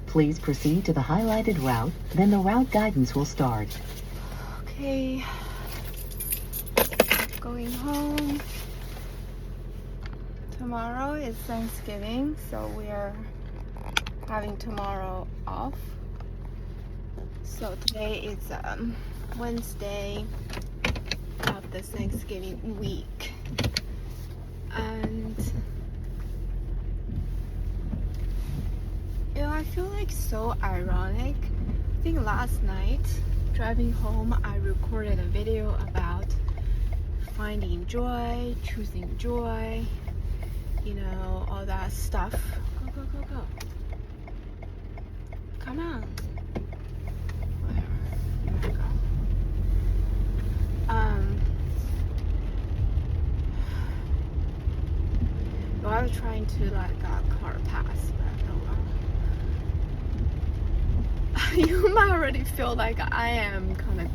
Please proceed to the highlighted route, then the route guidance will start. Okay, going home. Tomorrow is Thanksgiving, so we are having tomorrow off. So today is Wednesday of the Thanksgiving week, and I feel like so ironic. I think last night driving home I recorded a video about finding joy, choosing joy, all that stuff. Go, go, go, go. Come on. Whatever. There we go. Well, I was trying to let that car pass, but oh well. You might already feel like I am kind of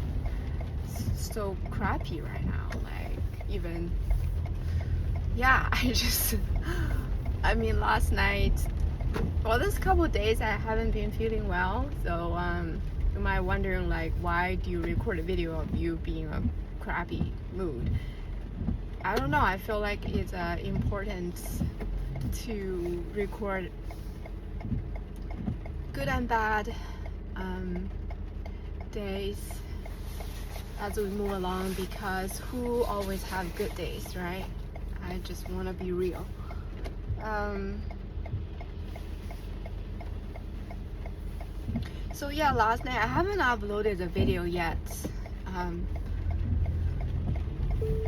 so crappy right now. Like, even, yeah, last night, well, this couple of days I haven't been feeling well, so you might wondering, like, why do you record a video of you being a crappy mood? I don't know, I feel like it's important to record good and bad days as we move along, because who always have good days, right? I just want to be real. So yeah, last night I haven't uploaded the video yet.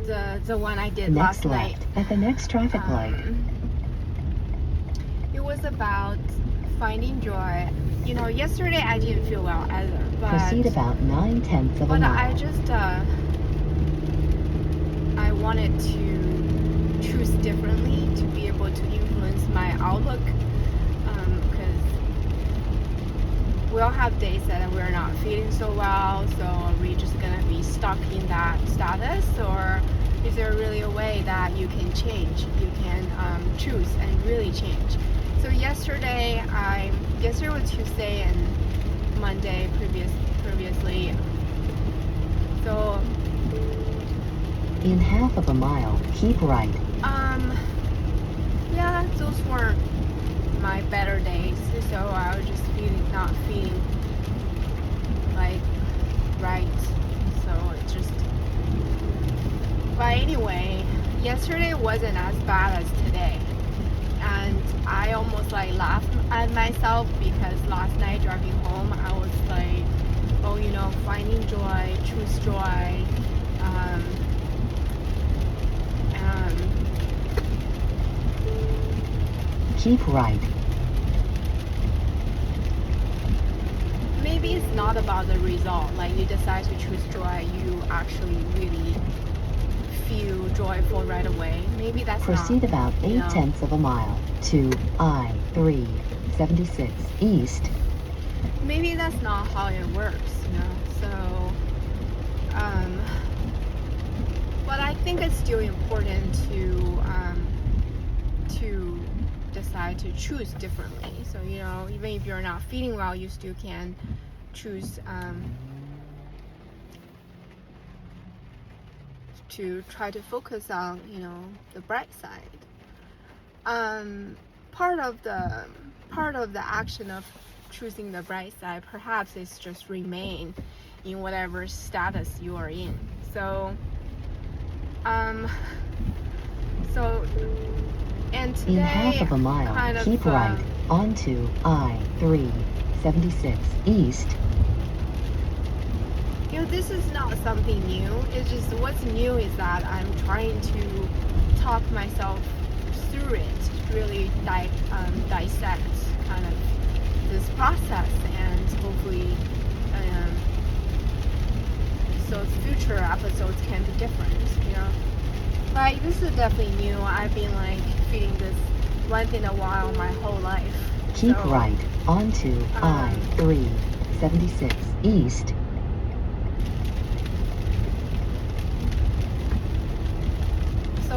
The one I did last night. Next left at the next traffic light. It was about finding joy. Yesterday I didn't feel well either, but Proceed about 9/10 of a mile. I just I wanted to choose differently to be able to influence my outlook, because we all have days that we're not feeling so well. So are we just gonna be stuck in that status, or is there really a way that you can change? You can choose and really change. So yesterday was Tuesday and Monday previously. So in half of a mile, keep right. Yeah, those weren't my better days. So I was just not feeling like right. So it just. But anyway, yesterday wasn't as bad as today. And I almost laughed at myself, because last night driving home I was like, finding joy, choose joy, keep right. Maybe it's not about the result. Like, you decide to choose joy, you actually really feel joyful right away. Maybe that's Proceed about 8/10 of a mile to I-376 East. Maybe that's not how it works, So, but I think it's still important to decide to choose differently. So, even if you're not feeling well, you still can choose to try to focus on the bright side. Part of the action of choosing the bright side perhaps is just remain in whatever status you are in. So and today, in half of a mile, keep right onto I-376 East. This is not something new. It's just what's new is that I'm trying to talk myself through it, really dissect kind of this process, and hopefully so future episodes can be different, But this is definitely new. I've been feeling this once in a while my whole life. Keep right onto I-376 East.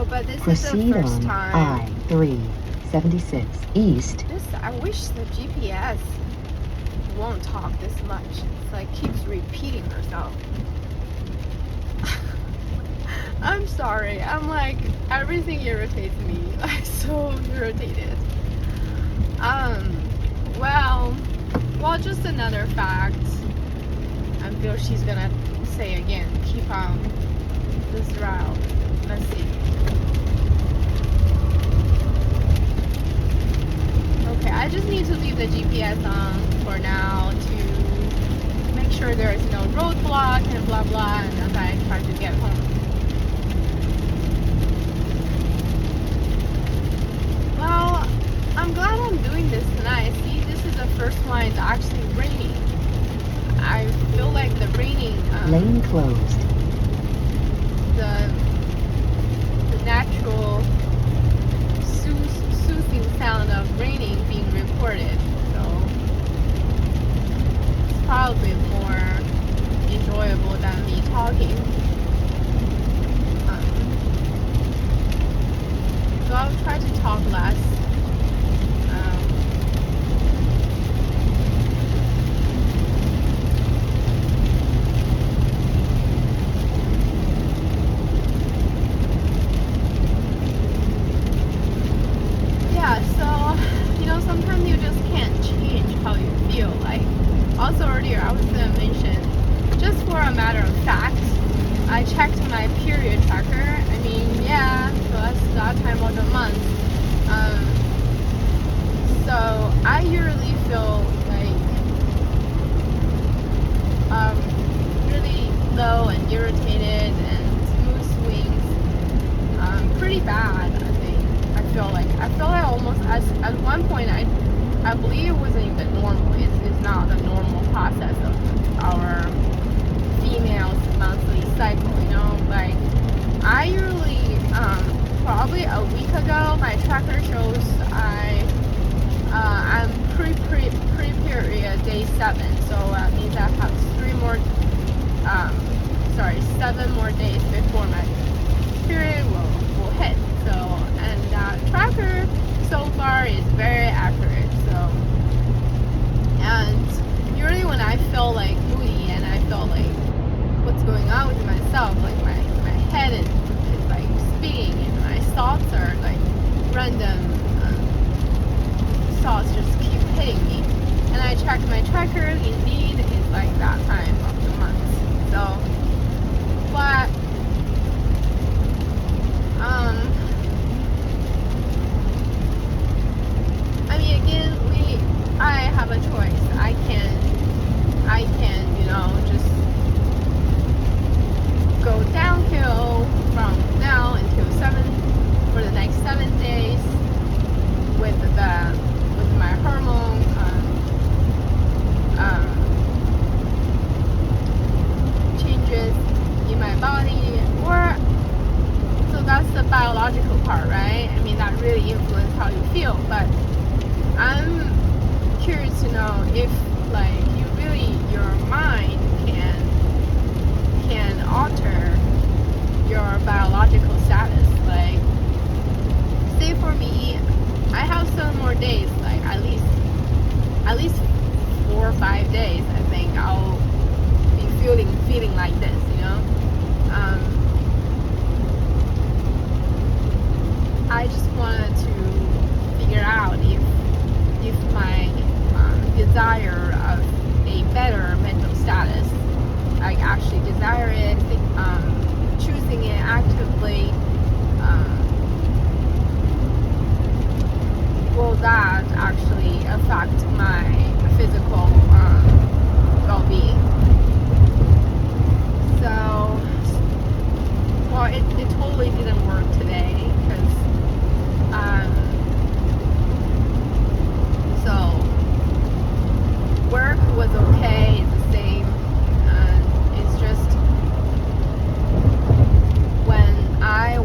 But this Proceed is the first on time. I-376 East. I wish the GPS won't talk this much. It's like keeps repeating herself. I'm sorry. I'm like, everything irritates me. I'm so irritated. Well, just another fact. I feel she's gonna say again, keep on this route. Let's see. Okay, I just need to leave the GPS on for now to make sure there is no roadblock and blah blah, and as I try to get home. Well, I'm glad I'm doing this tonight. See, this is the first one. It's actually raining. I feel like the raining. Lane closed. The natural soothing sound of raining being recorded. So it's probably more enjoyable than me talking. So I'll try to talk less. Sometimes you just can't change how you feel. Like, also earlier I was going to mention, just for a matter of fact, I checked my period tracker. I mean, yeah, so that's that time of the month. So I usually feel like really low and irritated and mood swings, pretty bad. I feel like almost at one point I believe it wasn't even normal. It's not the normal process of our females' monthly cycle, you know. Like, I usually probably a week ago my tracker shows I'm pre-period day 7, so that means I have 7 more days before my period will hit. So, and tracker so far is very accurate. So, and usually when I feel like moody and I feel like what's going on with myself, like my head is like spinning and my thoughts are like random thoughts just keep hitting me. And I check my tracker, indeed it's like that time of the month. So, but I mean, again, I have a choice. I can, just go downhill from now until for the next 7 days with my hormone changes in my body, or so that's the biological part, right? I mean, that really influences how you feel, but I'm curious to know if, like, your mind can alter your biological status. Like, say for me, I have some more days, like at least 4 or 5 days. I think I'll be feeling like this, you know. I just wanted to figure out if my desire of a better mental status, I actually desire it, choosing it actively, will that actually affect my physical well-being? So, well, it totally didn't work today because so work was okay, it's the same, it's just when I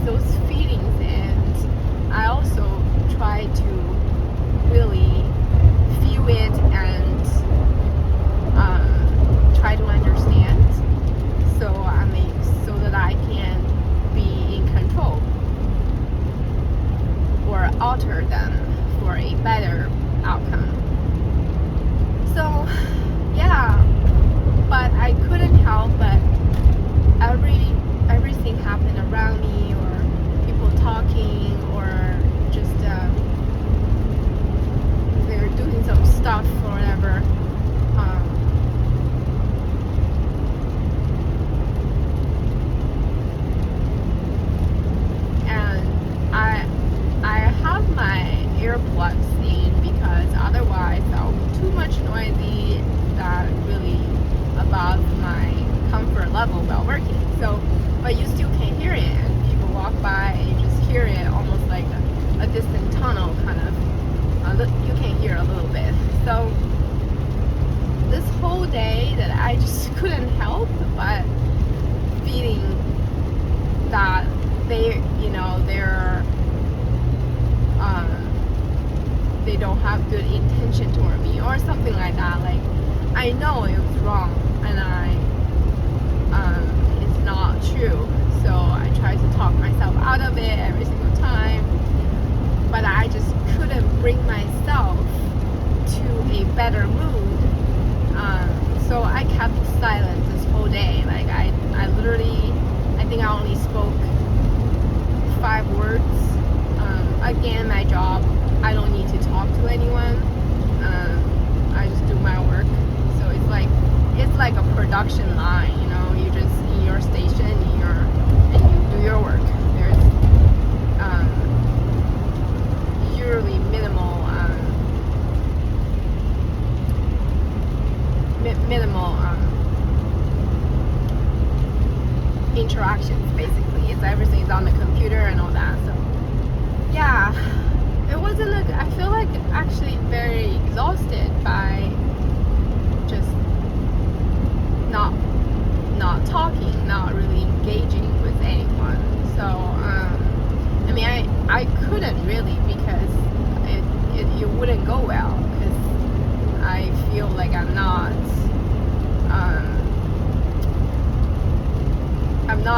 those feelings, and I also try to really feel it and try to understand, so so that I can be in control or alter them for a better outcome. So yeah, but I couldn't help but everything happened around me, or people talking, or just they're doing some stuff or whatever. And I have my earplugs in, because otherwise that would be too much noisy, that really above my comfort level while working. So, but you still can hear it, and people walk by and you just hear it almost like a distant tunnel kind of. You can hear a little bit. So this whole day that I just couldn't help but feeling that they don't have good intention toward me, or something like that. Like, I know it was wrong, and it's not true. So I try to talk myself out of it every single time, but I just couldn't bring myself to a better mood. So I kept silent this whole day. Like, I literally, I think I only spoke 5 words. Again, my job, I don't need to talk to anyone. I just do my work. So it's like a production line, you just in your station, and you do your work. There's usually minimal interactions. Basically, everything is on the computer and all that. So yeah, it wasn't I feel like actually very exhausted by just not talking, not really engaging with anyone. So I mean, I couldn't really, because it wouldn't go well, because I feel like I'm not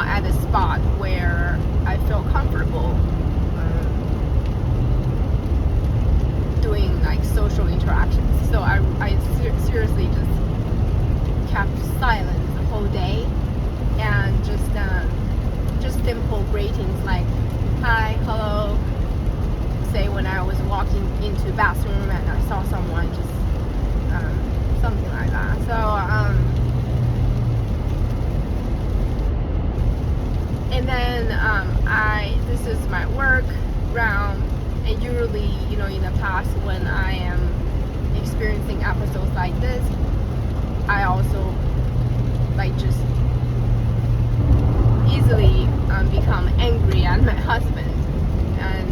at a spot where I feel comfortable doing like social interactions. So I seriously just kept silent the whole day, and just simple greetings like hi, hello, say when I was walking into the bathroom and I saw someone, just something like that. So and then this is my work round, and usually, in the past, when I am experiencing episodes like this, I also just easily become angry at my husband, and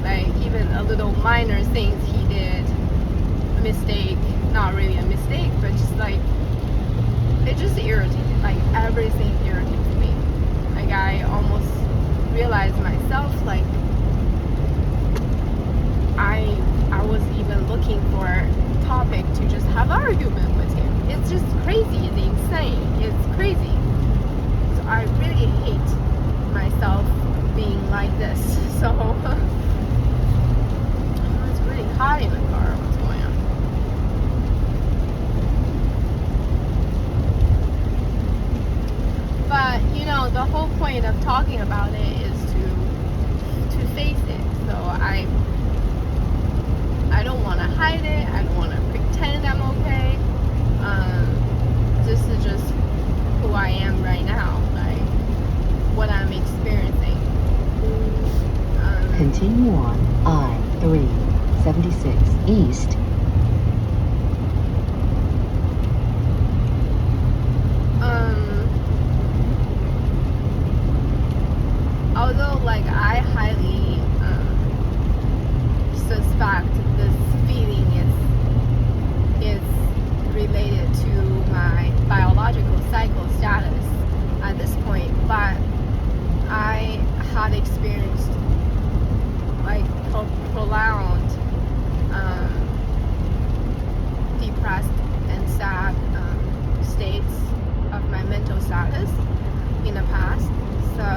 like even a little minor things he did, a mistake, not really a mistake, but just like it just irritated, like everything irritates me. Like, I almost realized myself, like I was even looking for a topic to just have argument with him. It's just crazy. It's insane. It's crazy. So I really hate myself being like this. So it's really hot in the car. What's going on? But the whole point of talking about it is to face it. So I don't want to hide it. I don't want to pretend I'm okay. This is just who I am right now, like what I'm experiencing. Continue on I-376 East. Although, like, I highly suspect this feeling is related to my biological cycle status at this point, but I had experienced like prolonged depressed and sad states of my mental status in the past. So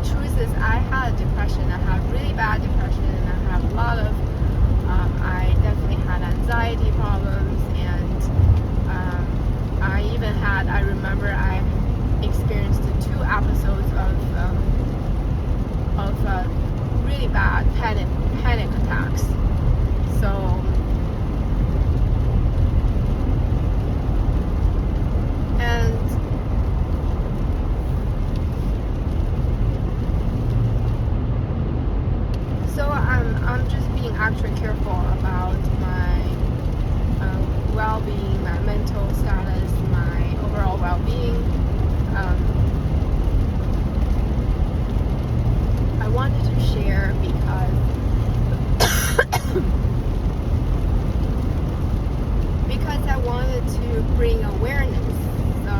truth is, I had depression. I had really bad depression, and I have a lot of I definitely had anxiety problems, and I remember I experienced 2 episodes of really bad panic attacks. So and so I'm just being extra careful about my well-being, my mental status, my overall well-being. I wanted to share because I wanted to bring awareness. So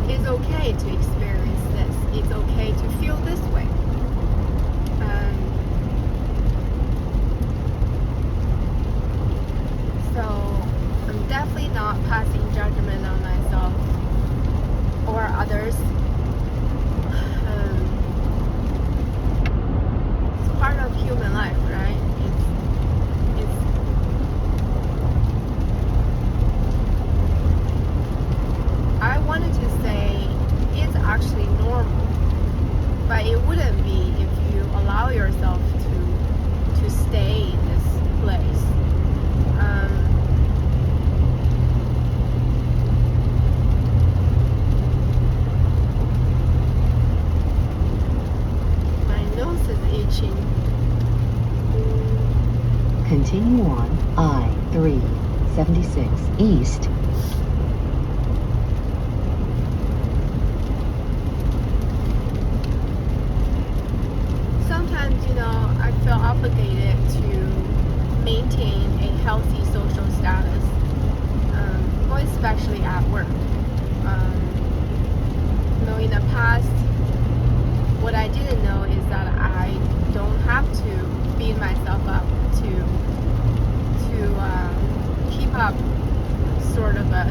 it's okay to experience this. It's okay to feel this way. So I'm definitely not passing judgment on myself or others. It's part of human life, right? I wanted to say it's actually normal, but it wouldn't be if you allow yourself to stay in this place. My nose is itching. Continue on I-376 East. Sometimes, I feel obligated to maintain a healthy social status, more especially at work. In the past, what I didn't know is that I don't have to beat myself up to keep up sort of a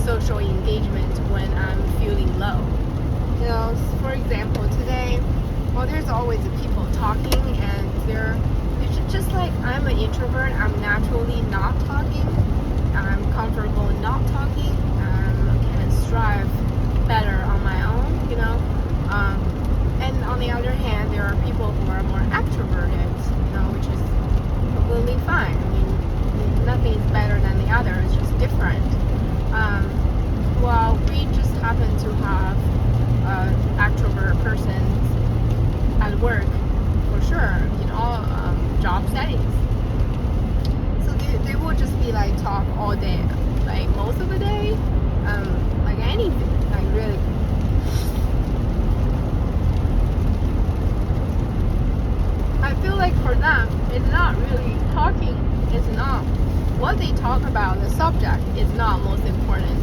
social engagement when I'm feeling low. For example, today, there's always people talking, and it's just like I'm an introvert. I'm naturally not talking. I'm comfortable not talking. I can strive better on my own, and on the other hand, there are people who are more extroverted, which is completely fine. I mean, nothing is better than the other. It's just different. Well, we just happen to have extrovert persons at work, for sure, in all job settings. So they will just be like talk all day, like most of the day, like anything, like really. I feel like for them, it's not really talking. It's not what they talk about. The subject is not most important.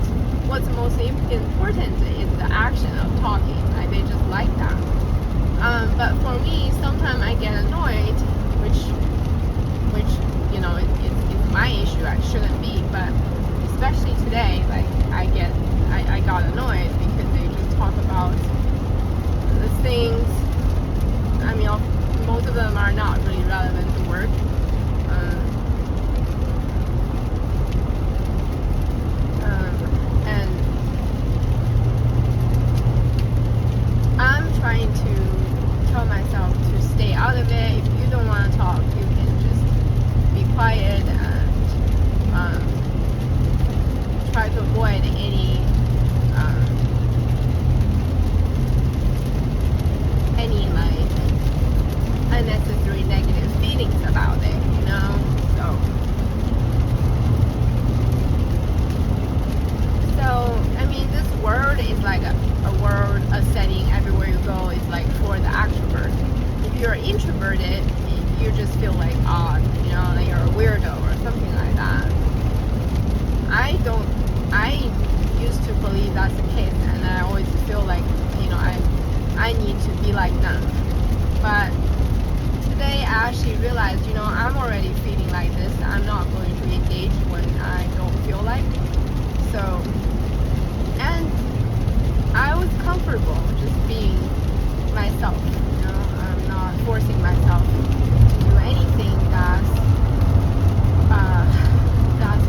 What's most important is the action of talking. Like they just like that. But for me, sometimes I get annoyed, which it's my issue. I shouldn't be, but especially today, like I got annoyed because they just talk about the things. I mean, most of them are not really relevant to work. And I'm trying to tell myself to stay out of it. If you don't want to talk, you can just be quiet and try to avoid any be like them. But today I actually realized, I'm already feeling like this. I'm not going to engage when I don't feel like. So, and I was comfortable just being myself. I'm not forcing myself to do anything that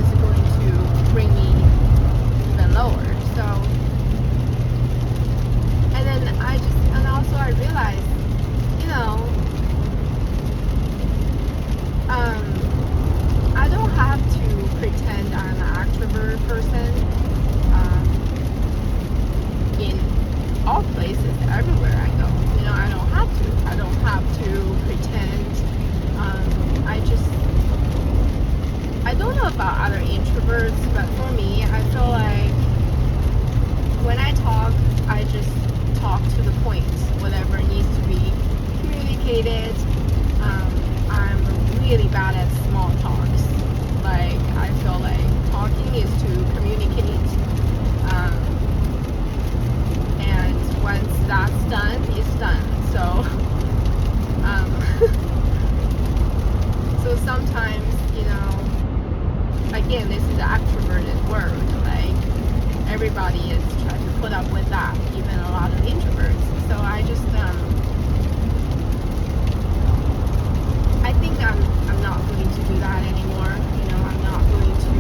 is going to bring me even lower. So, and then also I realized, I don't have to pretend I'm an extrovert person in all places, everywhere I go. I don't have to. I don't have to pretend. I don't know about other introverts, but for me, I feel like when I talk, I just talk to the point, whatever needs to be communicated. I'm really bad at small talks. Like, I feel like talking is to communicate. And once that's done, it's done. So, so sometimes, again, this is an extroverted word. Like, everybody is trying to put up with that, even a lot of introverts. So I just, I think I'm not going to do that anymore. I'm not going to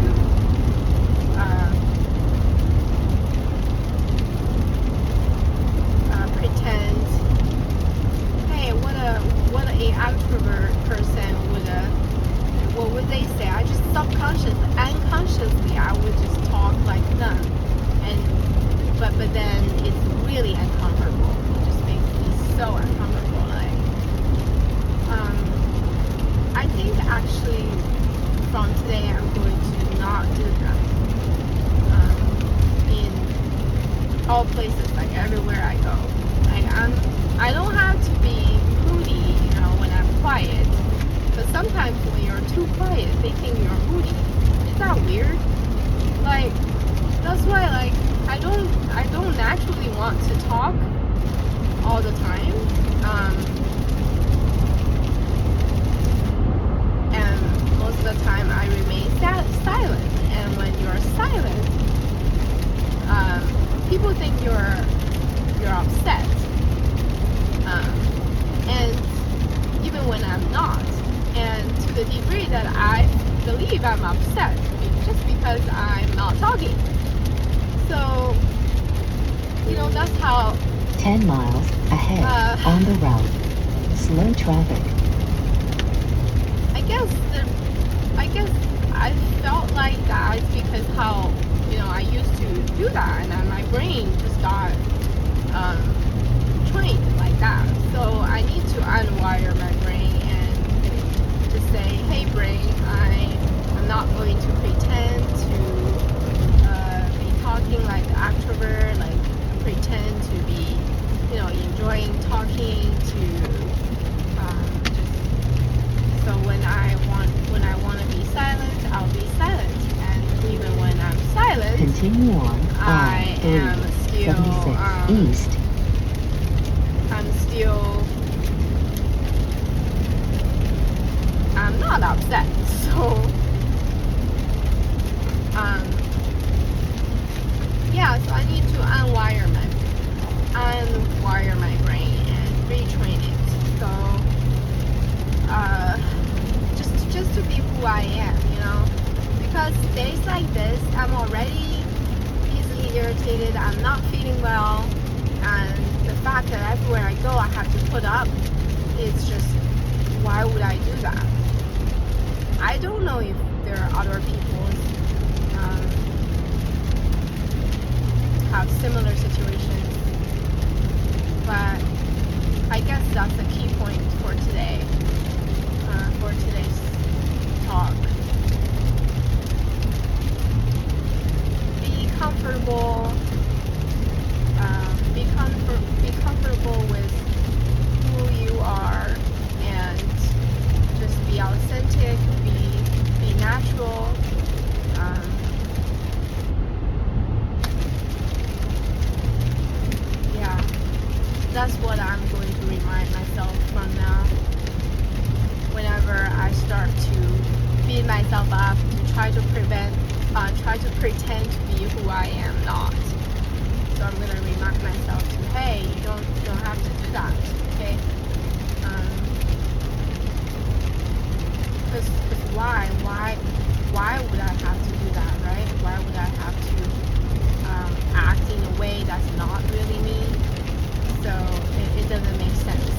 pretend. Hey, what a extrovert person what would they say? I just unconsciously, I would just talk like them, but then it's really uncomfortable. It just makes me so uncomfortable. Like, I think actually from today I'm going to not do that. In all places, like everywhere I go. Like, I don't have to be moody, when I'm quiet. But sometimes when you're too quiet, they think you're moody. Is that weird? Like, that's why, like, I don't naturally want to talk all the time. And most of the time I remain silent. And when you're silent, people think you're upset. And even when I'm not. And to the degree that I believe I'm upset, just because I'm not talking. So, that's how. 10 miles ahead on the route. Slow traffic. I guess I felt like that because how, I used to do that, and then my brain just got trained like that. So I need to unwire my brain and just say, hey brain, I'm not going to pretend to be talking like the extrovert, like pretend to be, enjoying talking to just, so when I want to be silent, I'll be silent, and even when I'm silent, continue on I am still 76 east. I'm not upset. So so I need to unwire my brain and retrain it. So just to be who I am, because days like this, I'm already easily irritated. I'm not feeling well, and the fact that everywhere I go I have to put up, it's just, why would I do that? I don't know if there are other people have similar situations, but I guess that's the key point for today, for today's talk. Be comfortable. Be comfortable with who you are, and just be authentic. Be natural. That's what I'm going to remind myself from now. Whenever I start to beat myself up, to try to pretend to be who I am not. So I'm gonna remind myself to, hey, you don't have to do that, okay? Because why would I have to do that, right? Why would I have to act in a way that's not really me? So it doesn't make sense.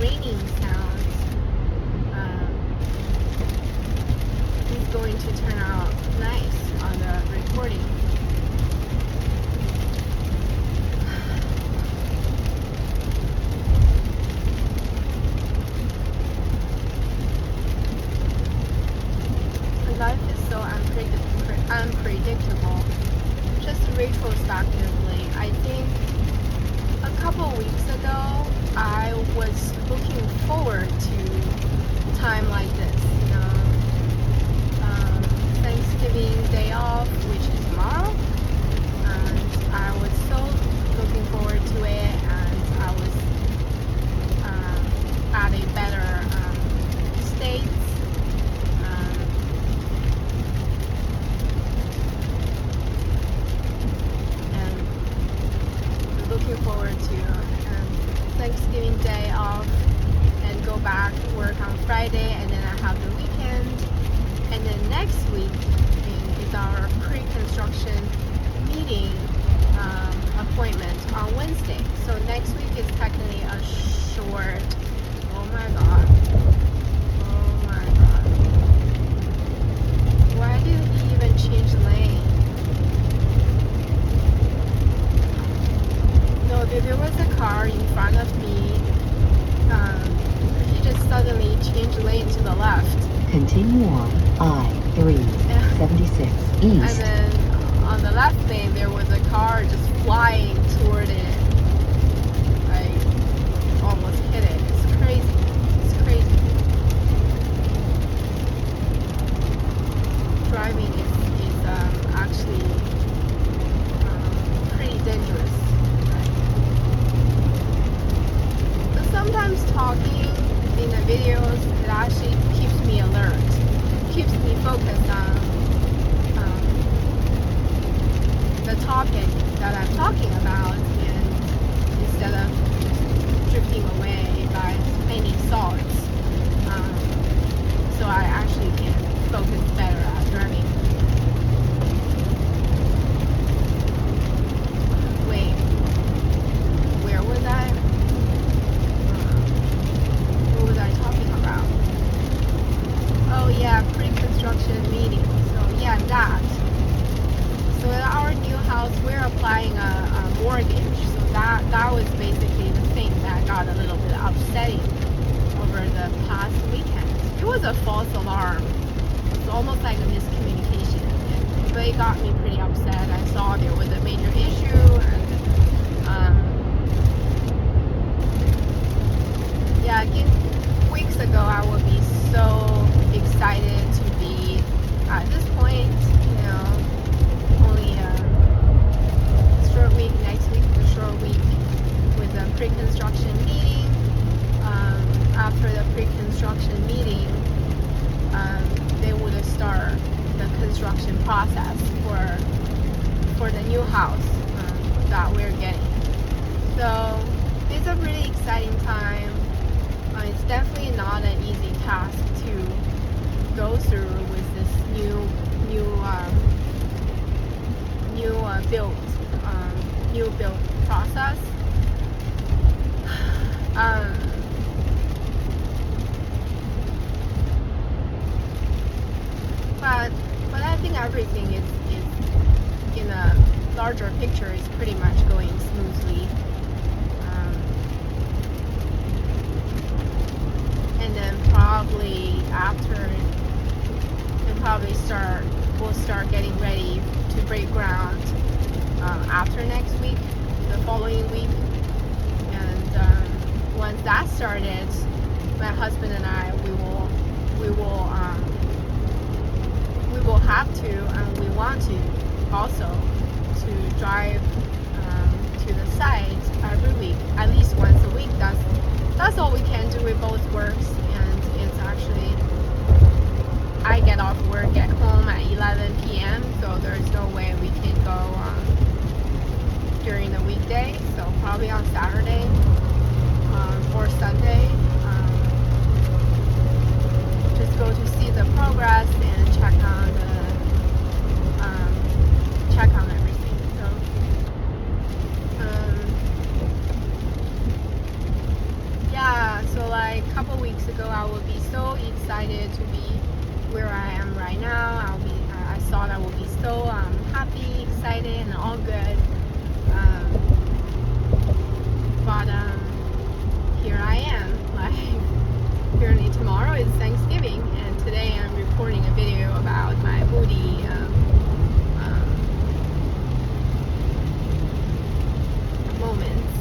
Raining sounds is going to turn out nice on the recording. Life is so unpredictable. Just retrospectively, I think a couple weeks ago, I was looking forward to time like this, Thanksgiving day off, which is tomorrow, and I was so looking forward to it, and I was at a better state, and looking forward to Thanksgiving day off and go back to work on Friday, and then I have the weekend, and then next week is our pre-construction meeting appointment on Wednesday. So next week is technically a short, oh my god, why did he even change lane? No, there was a car in front of me. He just suddenly changed lane to the left. Continue on I-376 East. And then on the left lane, there was a car just flying toward it. I almost hit it. It's crazy. It's crazy. Driving is actually pretty dangerous. Sometimes talking in the videos, it actually keeps me alert, keeps me focused on the topic that I'm talking about, and instead of drifting away by any thoughts. So I actually can focus better at driving. Wait, where was I? Oh yeah, pre-construction meeting. So yeah, that. So in our new house, we're applying a mortgage. So that was basically the thing that got a little bit upsetting over the past weekend. It was a false alarm. It's almost like a miscommunication, but it got me pretty upset. I saw there was a major issue, and yeah, weeks ago I would be so excited to be at this point, only a short week. Next week is a short week with a pre-construction meeting. After the pre-construction meeting, they would start the construction process for the new house that we're getting. So it's a really exciting time. It's definitely not an easy task to go through with this new build process. But I think everything is in a larger picture is pretty much going smoothly. And then probably after, we'll start getting ready to break ground after next week, the following week. And once that started, my husband and I, we will have to, and we want to also to drive to the site every week, at least once a week. That's all we can do. It both works, and it's actually, I get off work at home at 11 p.m. so there's no way we can go during the weekday. So probably on Saturday or Sunday, just go to see the progress and check on everything. So yeah, so like a couple weeks ago, I would be so excited to be where I am right now. I thought I would be so happy, excited, and all good. But here I am. Like, apparently tomorrow is Thanksgiving, and today I'm recording a video about my Moody moments.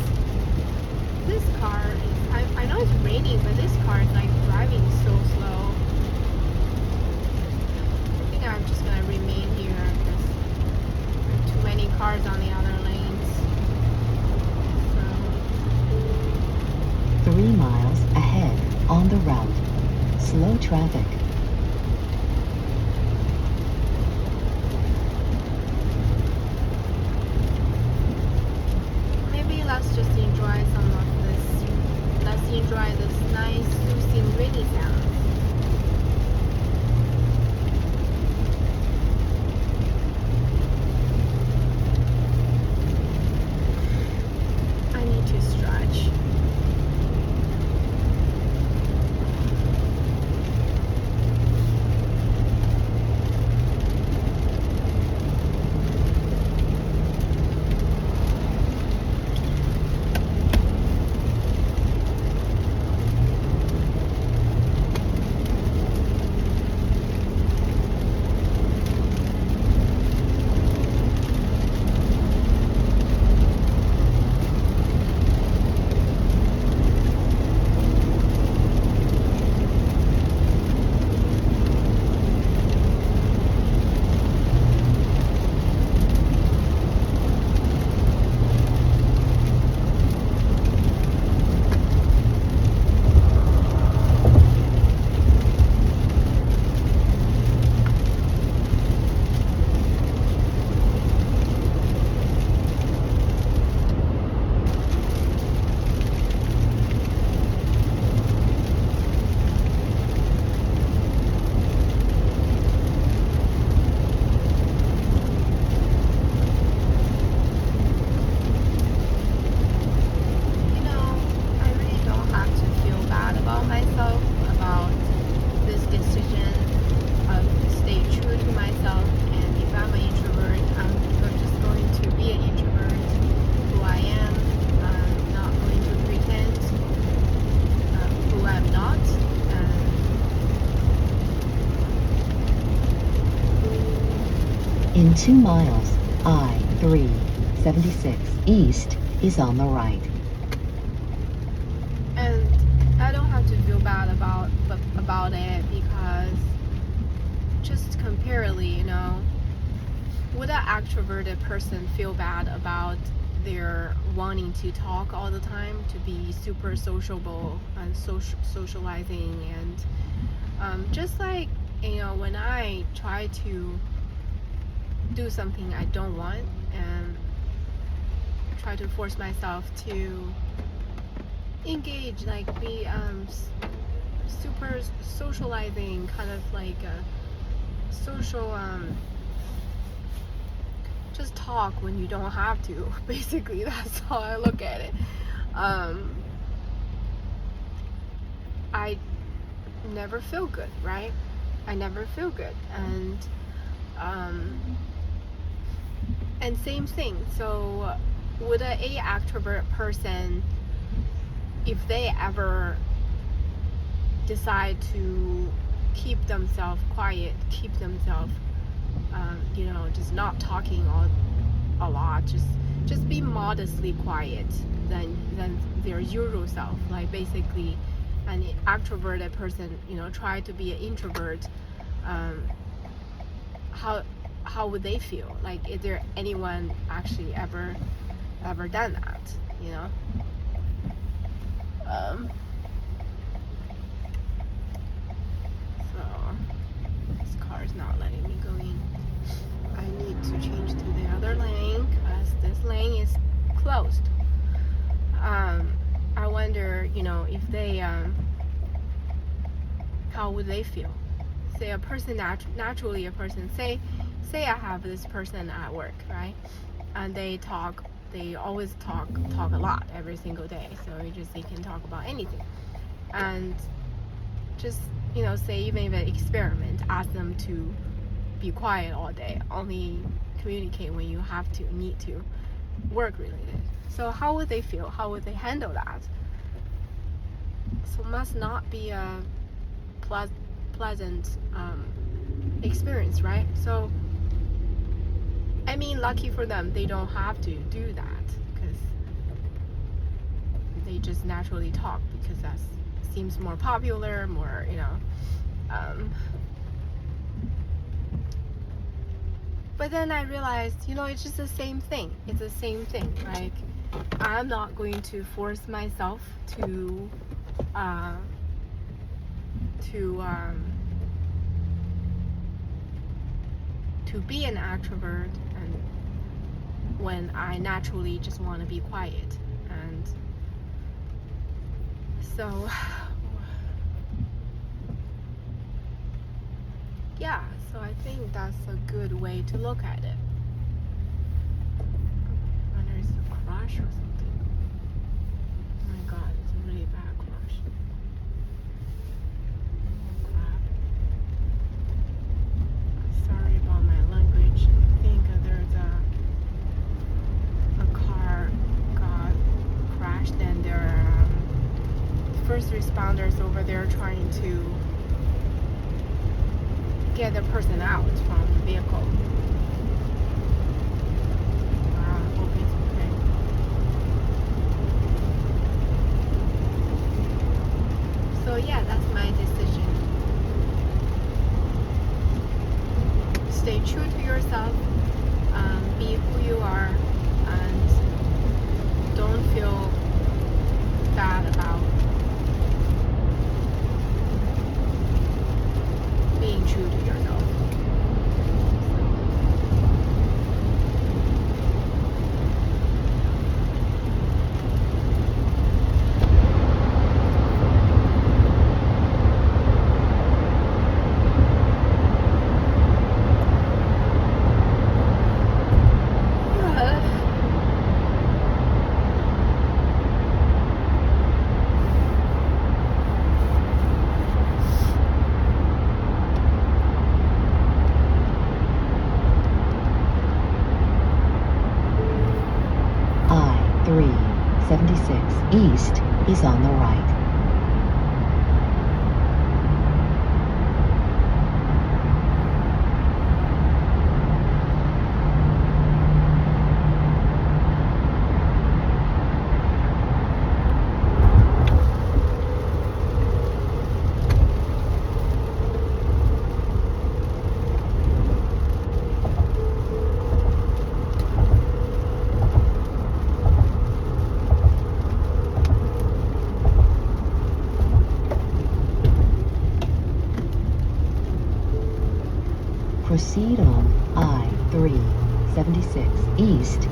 This car is, I know it's raining, but this car is like driving so slow. I think I'm just gonna remain here because there are too many cars on the other lanes. So 3 miles ahead on the route. Slow traffic. maybe let's just enjoy some of this. Let's enjoy this nice, soothing rainy sounds. I need to stretch. In 2 miles, I-376 East is on the right. And I don't have to feel bad about it, because just comparatively, would an extroverted person feel bad about their wanting to talk all the time, to be super sociable and socializing, and just like, when I try to do something I don't want and try to force myself to engage, like be super socializing, kind of like a social just talk when you don't have to. Basically, that's how I look at it. I never feel good, right? I never feel good, and same thing. So would a extrovert person, if they ever decide to keep themselves quiet, keep themselves just not talking a lot. Just be modestly quiet than their usual self. Like basically, an extroverted person, try to be an introvert. How would they feel? Like, is there anyone actually ever done that? So this car is not letting me go in. I need to change to the other lane because this lane is closed. I wonder, if they, how would they feel? Say a person naturally a person, say I have this person at work, right? And they always talk a lot every single day. So they can talk about anything. And just, say even if an experiment, ask them to be quiet all day, only communicate when you need to, work related. So how would they feel? How would they handle that? So must not be a pleasant experience, right? So I mean, lucky for them, they don't have to do that because they just naturally talk because that seems more popular, more, but then I realized, it's just the same thing. It's the same thing. Like, I'm not going to force myself to be an extrovert, and when I naturally just want to be quiet. And so yeah, so I think that's a good way to look at it. I wonder if it's a crash or something. Oh my god, it's a really bad crash. Oh crap. Sorry about my language. I think there's a car got crashed and there are first responders over there trying to get the person out from the vehicle. I hope it's okay. So yeah, that's my decision. Stay true to yourself, be who you are, and don't feel bad about being true to yourself. I-376 East is on the right. Proceed on I-376 East